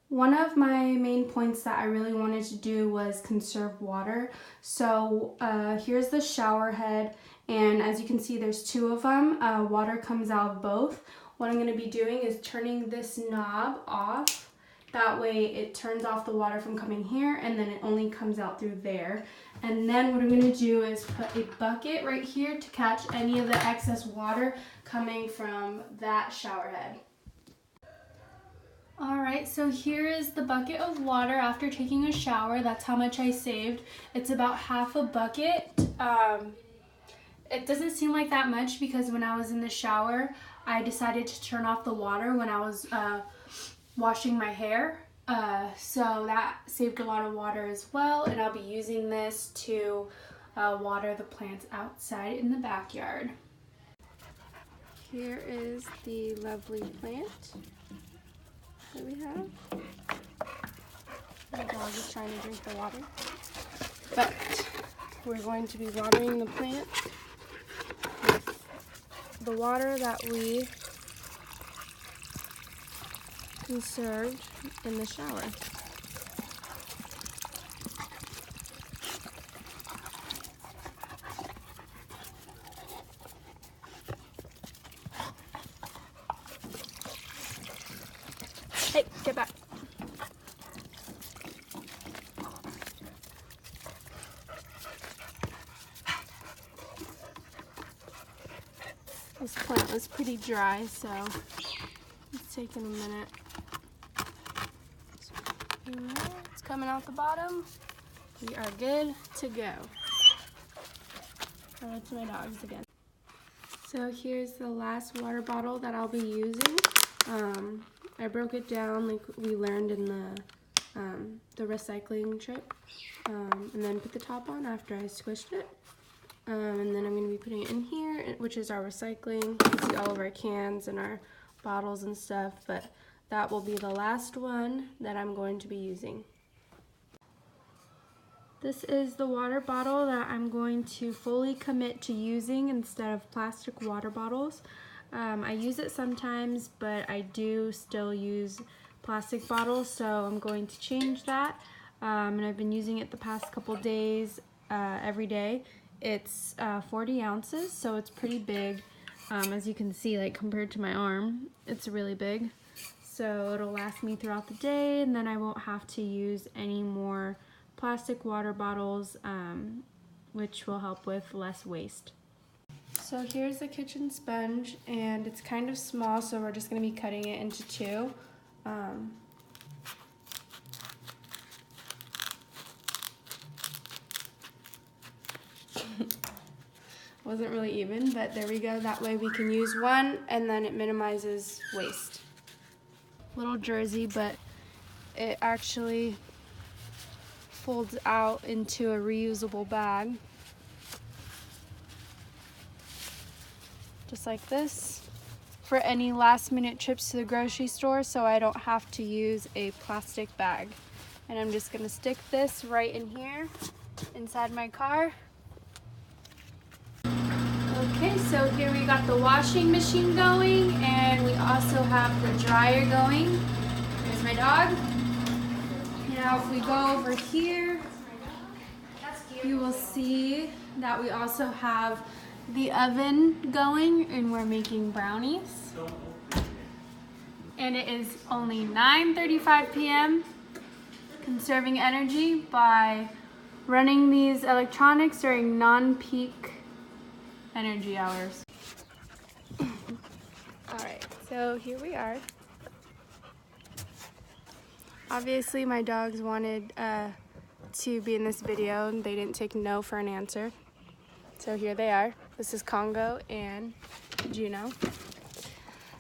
One of my main points that I really wanted to do was conserve water. So here's the shower head, and as you can see there's two of them. Water comes out of both. What I'm going to be doing is turning this knob off. That way it turns off the water from coming here, and then it only comes out through there. And then what I'm going to do is put a bucket right here to catch any of the excess water coming from that shower head. Alright, so here is the bucket of water after taking a shower. That's how much I saved. It's about half a bucket. It doesn't seem like that much because when I was in the shower, I decided to turn off the water when I was washing my hair. So that saved a lot of water as well, and I'll be using this to water the plants outside in the backyard. Here is the lovely plant that we have. My dog is trying to drink the water. But we're going to be watering the plant with the water that we conserved in the shower. Hey, get back. This plant was pretty dry, so it's taking a minute. It's coming out the bottom. We are good to go. Hello to my dogs again. So here's the last water bottle that I'll be using. I broke it down like we learned in the recycling trip, and then put the top on after I squished it. And then I'm going to be putting it in here, which is our recycling. You can see all of our cans and our bottles and stuff, but that will be the last one that I'm going to be using. This is the water bottle that I'm going to fully commit to using instead of plastic water bottles. I use it sometimes, but I do still use plastic bottles, so I'm going to change that. And I've been using it the past couple days every day. It's 40 ounces, so it's pretty big. As you can see, like compared to my arm, it's really big. So it'll last me throughout the day, and then I won't have to use any more plastic water bottles, which will help with less waste. So here's the kitchen sponge, and it's kind of small, so we're just going to be cutting it into two. Wasn't really even, but there we go. That way we can use one, and then it minimizes waste. Little jersey, but it actually folds out into a reusable bag. Just like this, for any last minute trips to the grocery store, so I don't have to use a plastic bag. And I'm just gonna stick this right in here inside my car. Okay, so here we got the washing machine going, and we also have the dryer going. There's my dog. Now if we go over here, you will see that we also have the oven going, and we're making brownies. And it is only 9:35 p.m. conserving energy by running these electronics during non-peak energy hours. Alright, so here we are. Obviously my dogs wanted to be in this video, and they didn't take no for an answer. So here they are. This is Congo and Juno.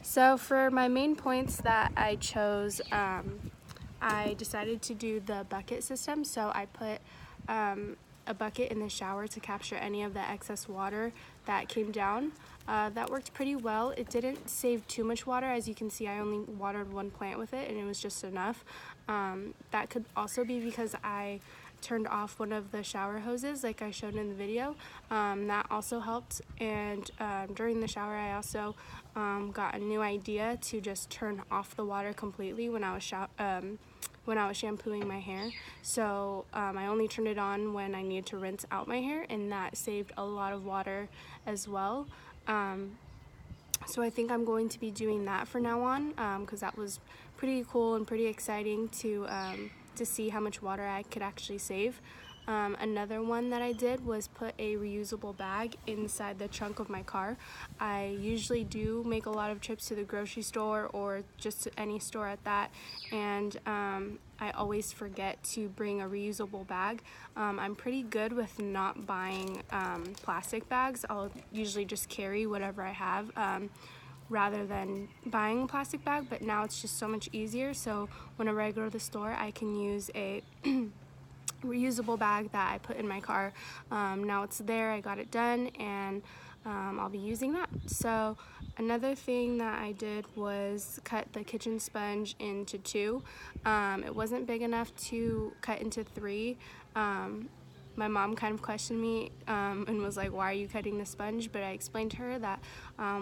So for my main points that I chose, I decided to do the bucket system. So I put a bucket in the shower to capture any of the excess water that came down. That worked pretty well. It didn't save too much water. As you can see, I only watered one plant with it, and it was just enough. That could also be because I turned off one of the shower hoses like I showed in the video. That also helped, and during the shower I also got a new idea to just turn off the water completely when I was when I was shampooing my hair. So I only turned it on when I needed to rinse out my hair, and that saved a lot of water as well. So I think I'm going to be doing that for now on, because that was pretty cool and pretty exciting to see how much water I could actually save. Another one that I did was put a reusable bag inside the trunk of my car. I usually do make a lot of trips to the grocery store or just to any store at that, and I always forget to bring a reusable bag. I'm pretty good with not buying plastic bags. I'll usually just carry whatever I have rather than buying a plastic bag, but now it's just so much easier. So whenever I go to the store, I can use a reusable bag that I put in my car. Now it's there, I got it done, and I'll be using that. So another thing that I did was cut the kitchen sponge into 2. It wasn't big enough to cut into 3. My mom kind of questioned me and was like, why are you cutting the sponge? But I explained to her that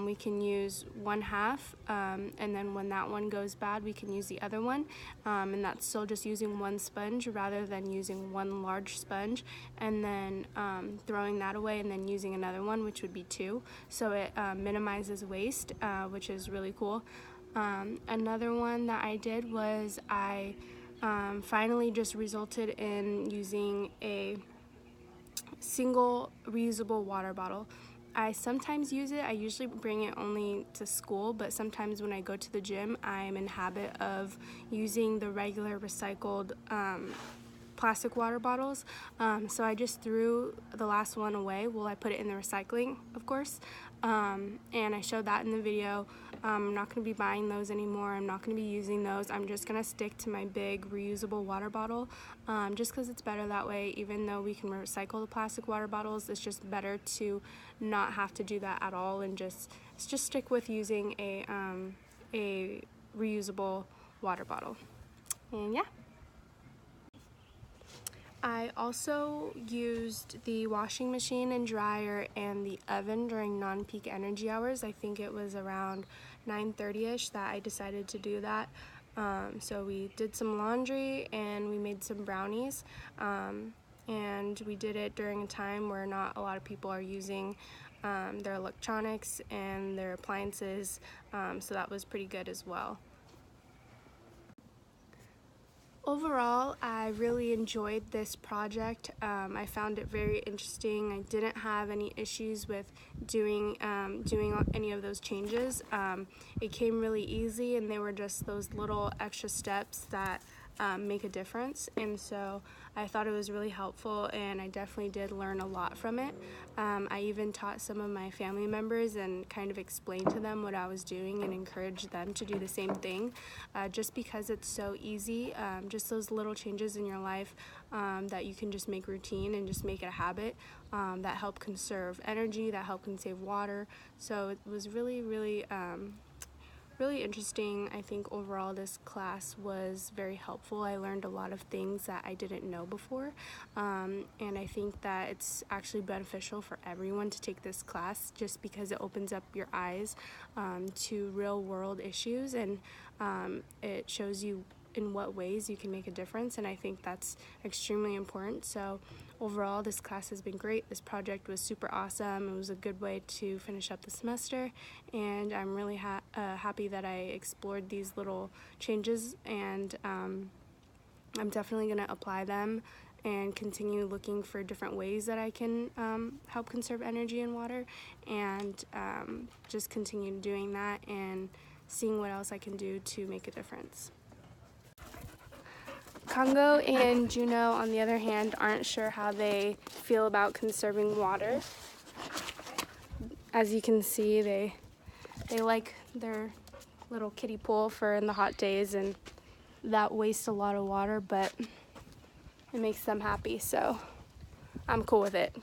we can use 1/2, and then when that one goes bad, we can use the other one. And that's still just using 1 sponge rather than using 1 large sponge and then throwing that away and then using another one, which would be 2. So it minimizes waste, which is really cool. Another one that I did was I finally just resulted in using a single reusable water bottle. I sometimes use it. I usually bring it only to school, but sometimes when I go to the gym, I'm in habit of using the regular recycled plastic water bottles. So I just threw the last one away. Well, I put it in the recycling, of course, and I showed that in the video. I'm not going to be buying those anymore. I'm not going to be using those. I'm just going to stick to my big reusable water bottle, just because it's better that way. Even though we can recycle the plastic water bottles, it's just better to not have to do that at all and just stick with using a reusable water bottle. And yeah. I also used the washing machine and dryer and the oven during non-peak energy hours. I think it was around 9:30ish that I decided to do that. So we did some laundry and we made some brownies. And we did it during a time where not a lot of people are using their electronics and their appliances. So that was pretty good as well. Overall, I really enjoyed this project. I found it very interesting. I didn't have any issues with doing any of those changes. It came really easy, and they were just those little extra steps that make a difference, and so I thought it was really helpful, and I definitely did learn a lot from it. I even taught some of my family members and kind of explained to them what I was doing and encouraged them to do the same thing, just because it's so easy, just those little changes in your life that you can just make routine and just make it a habit, that help conserve energy, that help can save water. So it was really, really interesting. I think overall this class was very helpful. I learned a lot of things that I didn't know before, and I think that it's actually beneficial for everyone to take this class, just because it opens up your eyes to real world issues, and it shows you in what ways you can make a difference, and I think that's extremely important. So overall, this class has been great. This project was super awesome. It was a good way to finish up the semester, and I'm really happy that I explored these little changes, and I'm definitely going to apply them and continue looking for different ways that I can help conserve energy and water, and just continue doing that and seeing what else I can do to make a difference. Congo and Juno, on the other hand, aren't sure how they feel about conserving water. As you can see, they like their little kiddie pool for in the hot days, and that wastes a lot of water, but it makes them happy, so I'm cool with it.